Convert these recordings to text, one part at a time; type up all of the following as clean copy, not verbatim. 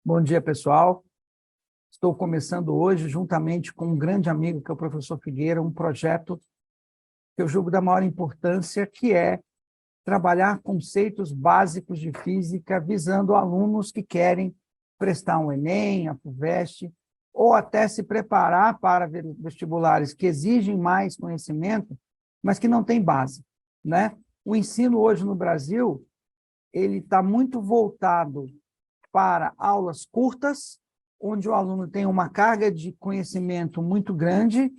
Bom dia, pessoal. Estou começando hoje, juntamente com um grande amigo, que é o professor Figueira, um projeto que eu julgo da maior importância, que é trabalhar conceitos básicos de física, visando alunos que querem prestar um Enem, a FUVEST, ou até se preparar para vestibulares que exigem mais conhecimento, mas que não têm base, né? O ensino hoje no Brasil, ele está muito voltado para aulas curtas, onde o aluno tem uma carga de conhecimento muito grande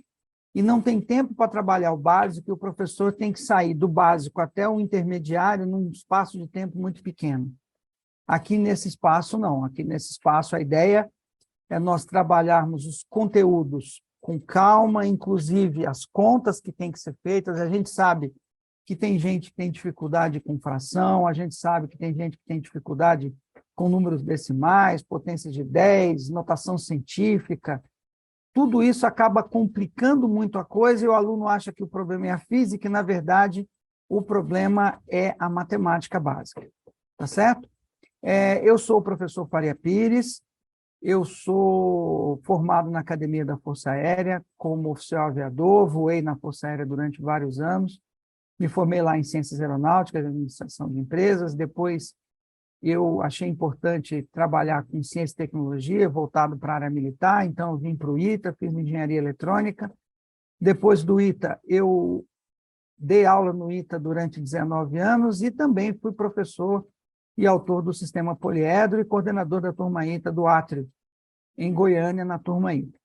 e não tem tempo para trabalhar o básico, e o professor tem que sair do básico até o intermediário num espaço de tempo muito pequeno. Aqui nesse espaço, não. Aqui nesse espaço, a ideia é nós trabalharmos os conteúdos com calma, inclusive as contas que têm que ser feitas. A gente sabe que tem gente que tem dificuldade com fração, a gente sabe que tem gente que tem dificuldade com números decimais, potências de 10, notação científica. Tudo isso acaba complicando muito a coisa e o aluno acha que o problema é a física e, na verdade, o problema é a matemática básica. Tá certo? Eu sou o professor Faria Pires, eu sou formado na Academia da Força Aérea como oficial aviador, voei na Força Aérea durante vários anos, me formei lá em Ciências Aeronáuticas, Administração de Empresas, depois eu achei importante trabalhar com ciência e tecnologia, voltado para a área militar, então eu vim para o ITA, fiz engenharia eletrônica. Depois do ITA, eu dei aula no ITA durante 19 anos e também fui professor e autor do Sistema Poliedro e coordenador da turma ITA do Átrio, em Goiânia, na turma ITA.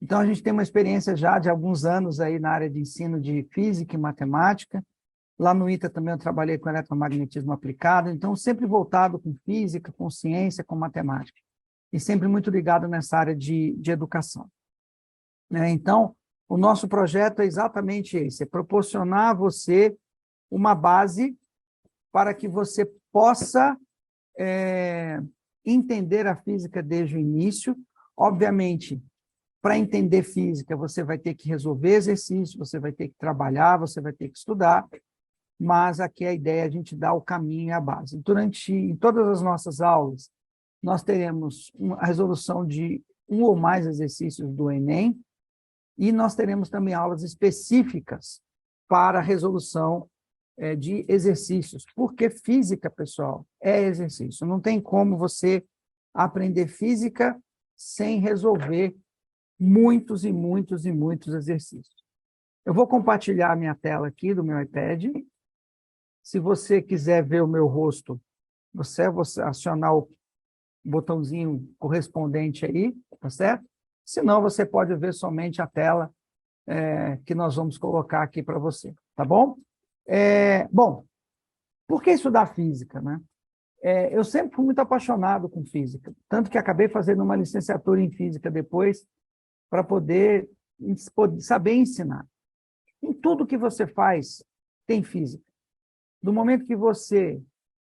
Então, a gente tem uma experiência já de alguns anos aí na área de ensino de física e matemática. Lá no ITA também eu trabalhei com eletromagnetismo aplicado, então sempre voltado com física, com ciência, com matemática. E sempre muito ligado nessa área de educação. Então, o nosso projeto é exatamente esse, é proporcionar a você uma base para que você possa entender a física desde o início. Obviamente, para entender física, você vai ter que resolver exercícios, você vai ter que trabalhar, você vai ter que estudar, mas aqui a ideia é a gente dar o caminho e a base. Em todas as nossas aulas, nós teremos a resolução de um ou mais exercícios do Enem, e nós teremos também aulas específicas para a resolução de exercícios, porque física, pessoal, é exercício. Não tem como você aprender física sem resolver muitos e muitos e muitos exercícios. Eu vou compartilhar a minha tela aqui do meu iPad. Se você quiser ver o meu rosto, você acionar o botãozinho correspondente aí, tá certo? Senão, você pode ver somente a tela que nós vamos colocar aqui para você, tá bom? Bom, por que estudar física, né? Eu sempre fui muito apaixonado com física, tanto que acabei fazendo uma licenciatura em física depois, para poder saber ensinar. Em tudo que você faz, tem física. Do momento que você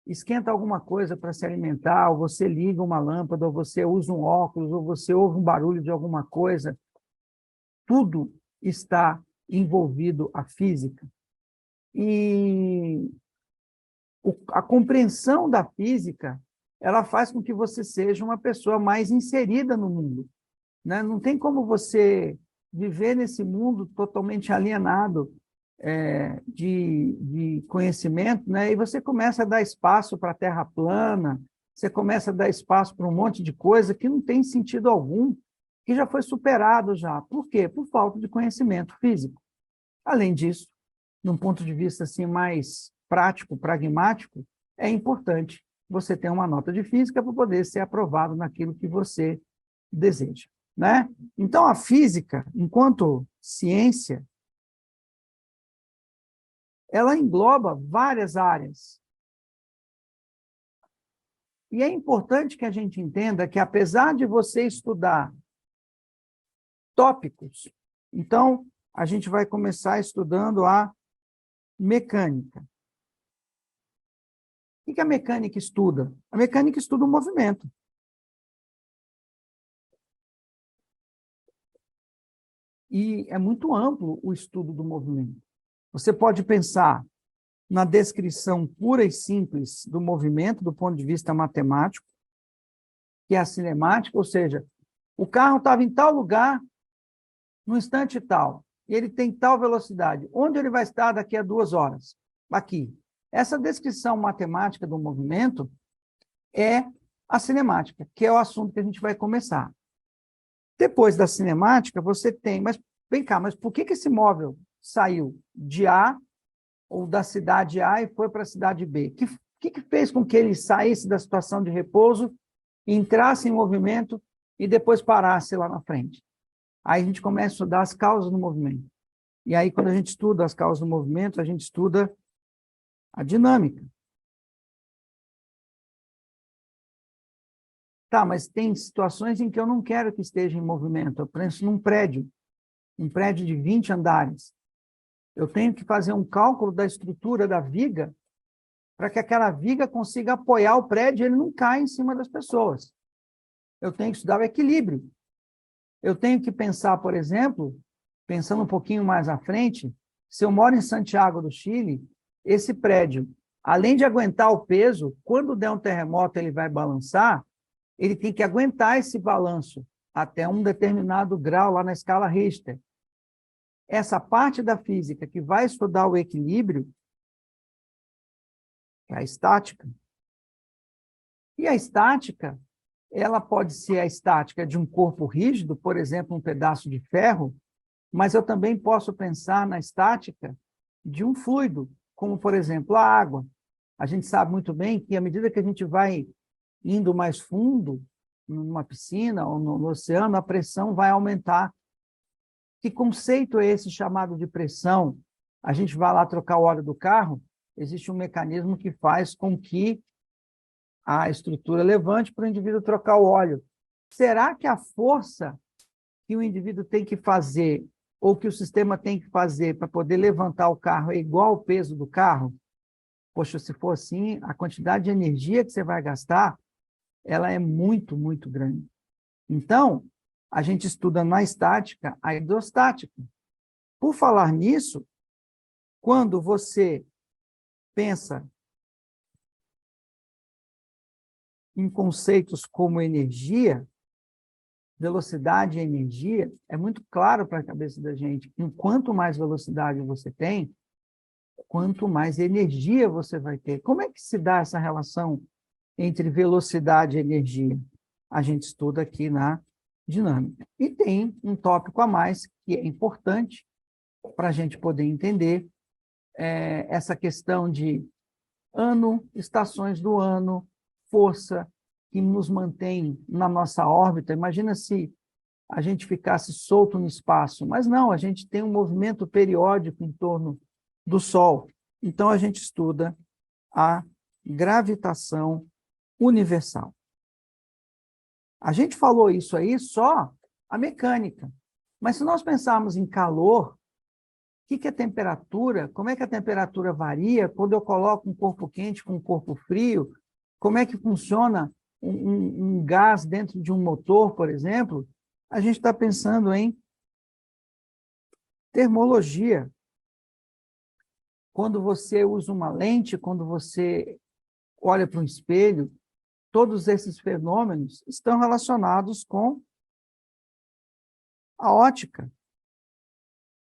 esquenta alguma coisa para se alimentar, ou você liga uma lâmpada, ou você usa um óculos, ou você ouve um barulho de alguma coisa, tudo está envolvido a física. E a compreensão da física, ela faz com que você seja uma pessoa mais inserida no mundo, né? Não tem como você viver nesse mundo totalmente alienado de conhecimento, né? E você começa a dar espaço para a Terra plana, você começa a dar espaço para um monte de coisa que não tem sentido algum, que já foi superado já. Por quê? Por falta de conhecimento físico. Além disso, num ponto de vista assim, mais prático, pragmático, é importante você ter uma nota de física para poder ser aprovado naquilo que você deseja, né? Então, a física, enquanto ciência, ela engloba várias áreas. E é importante que a gente entenda que, apesar de você estudar tópicos, então, a gente vai começar estudando a mecânica. O que a mecânica estuda? A mecânica estuda o movimento. E é muito amplo o estudo do movimento. Você pode pensar na descrição pura e simples do movimento, do ponto de vista matemático, que é a cinemática, ou seja, o carro estava em tal lugar, no instante tal, e ele tem tal velocidade. Onde ele vai estar daqui a 2 horas? Aqui. Essa descrição matemática do movimento é a cinemática, que é o assunto que a gente vai começar. Depois da cinemática, você tem... Mas vem cá, mas por que esse móvel saiu de A, ou da cidade A, e foi para a cidade B? O que fez com que ele saísse da situação de repouso, entrasse em movimento e depois parasse lá na frente? Aí a gente começa a estudar as causas do movimento. E aí, quando a gente estuda as causas do movimento, a gente estuda a dinâmica. Tá, mas tem situações em que eu não quero que esteja em movimento. Eu penso num prédio, um prédio de 20 andares. Eu tenho que fazer um cálculo da estrutura da viga para que aquela viga consiga apoiar o prédio e ele não caia em cima das pessoas. Eu tenho que estudar o equilíbrio. Eu tenho que pensar, por exemplo, pensando um pouquinho mais à frente, se eu moro em Santiago do Chile, esse prédio, além de aguentar o peso, quando der um terremoto ele vai balançar, ele tem que aguentar esse balanço até um determinado grau lá na escala Richter. Essa parte da física que vai estudar o equilíbrio é a estática. E a estática, ela pode ser a estática de um corpo rígido, por exemplo, um pedaço de ferro, mas eu também posso pensar na estática de um fluido, como, por exemplo, a água. A gente sabe muito bem que, à medida que a gente vai indo mais fundo, numa piscina ou no oceano, a pressão vai aumentar. Que conceito é esse chamado de pressão? A gente vai lá trocar o óleo do carro, existe um mecanismo que faz com que a estrutura levante para o indivíduo trocar o óleo. Será que a força que o indivíduo tem que fazer, ou que o sistema tem que fazer para poder levantar o carro é igual ao peso do carro? Poxa, se for assim, a quantidade de energia que você vai gastar, ela é muito, muito grande. Então, a gente estuda na estática a hidrostática. Por falar nisso, quando você pensa em conceitos como energia, velocidade e energia, é muito claro para a cabeça da gente que quanto mais velocidade você tem, quanto mais energia você vai ter. Como é que se dá essa relação entre velocidade e energia? A gente estuda aqui na dinâmica. E tem um tópico a mais que é importante para a gente poder entender essa questão de ano, estações do ano, força que nos mantém na nossa órbita. Imagina se a gente ficasse solto no espaço, mas não, a gente tem um movimento periódico em torno do Sol. Então, a gente estuda a gravitação universal. A gente falou isso aí só a mecânica, mas se nós pensarmos em calor, o que é temperatura? Como é que a temperatura varia quando eu coloco um corpo quente com um corpo frio? Como é que funciona um gás dentro de um motor, por exemplo? A gente está pensando em termologia. Quando você usa uma lente, quando você olha para um espelho, todos esses fenômenos estão relacionados com a ótica.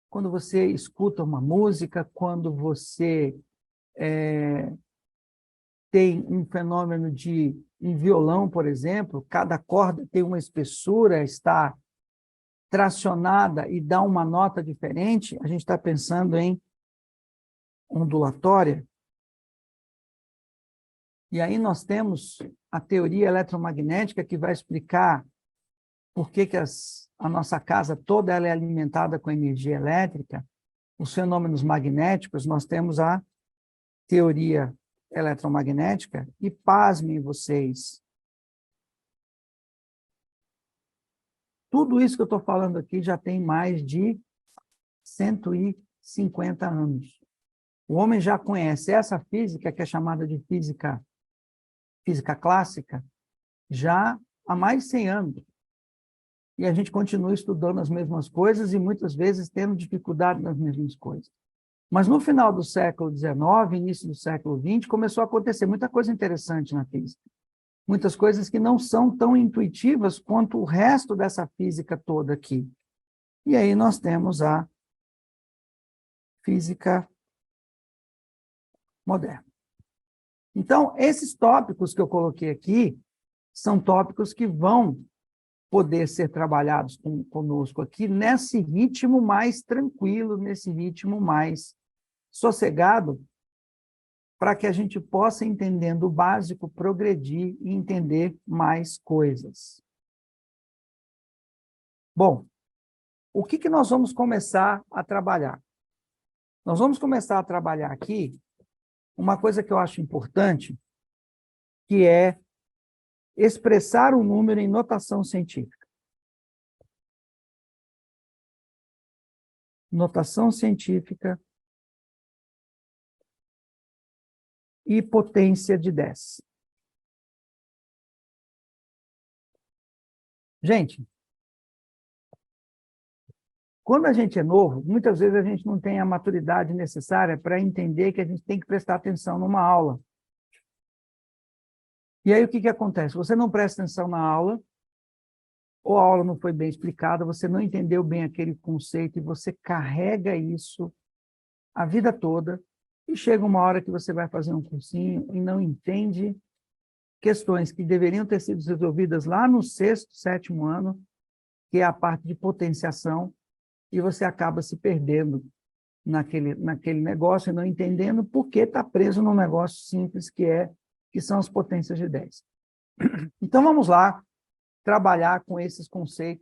Quando você escuta uma música, quando você tem um fenômeno de um violão, por exemplo, cada corda tem uma espessura, está tracionada e dá uma nota diferente, a gente está pensando em ondulatória. E aí nós temos a teoria eletromagnética que vai explicar por que a nossa casa toda ela é alimentada com energia elétrica, os fenômenos magnéticos. Nós temos a teoria eletromagnética e, pasmem vocês, tudo isso que eu estou falando aqui já tem mais de 150 anos. O homem já conhece essa física, que é chamada de física clássica, já há mais de 100 anos. E a gente continua estudando as mesmas coisas e muitas vezes tendo dificuldade nas mesmas coisas. Mas no final do século XIX, início do século XX, começou a acontecer muita coisa interessante na física. muitas coisas que não são tão intuitivas quanto o resto dessa física toda aqui. E aí nós temos a física moderna. Então, esses tópicos que eu coloquei aqui são tópicos que vão poder ser trabalhados conosco aqui nesse ritmo mais tranquilo, nesse ritmo mais sossegado, para que a gente possa, entendendo o básico, progredir e entender mais coisas. Bom, o que nós vamos começar a trabalhar? Nós vamos começar a trabalhar aqui uma coisa que eu acho importante, que é expressar um número em notação científica. Notação científica e potência de 10. Gente, quando a gente é novo, muitas vezes a gente não tem a maturidade necessária para entender que a gente tem que prestar atenção numa aula. E aí o que acontece? Você não presta atenção na aula, ou a aula não foi bem explicada, você não entendeu bem aquele conceito e você carrega isso a vida toda e chega uma hora que você vai fazer um cursinho e não entende questões que deveriam ter sido resolvidas lá no 6º, 7º ano, que é a parte de potenciação, e você acaba se perdendo naquele negócio e não entendendo por que está preso num negócio simples que são as potências de 10. Então, vamos lá trabalhar com esses conceitos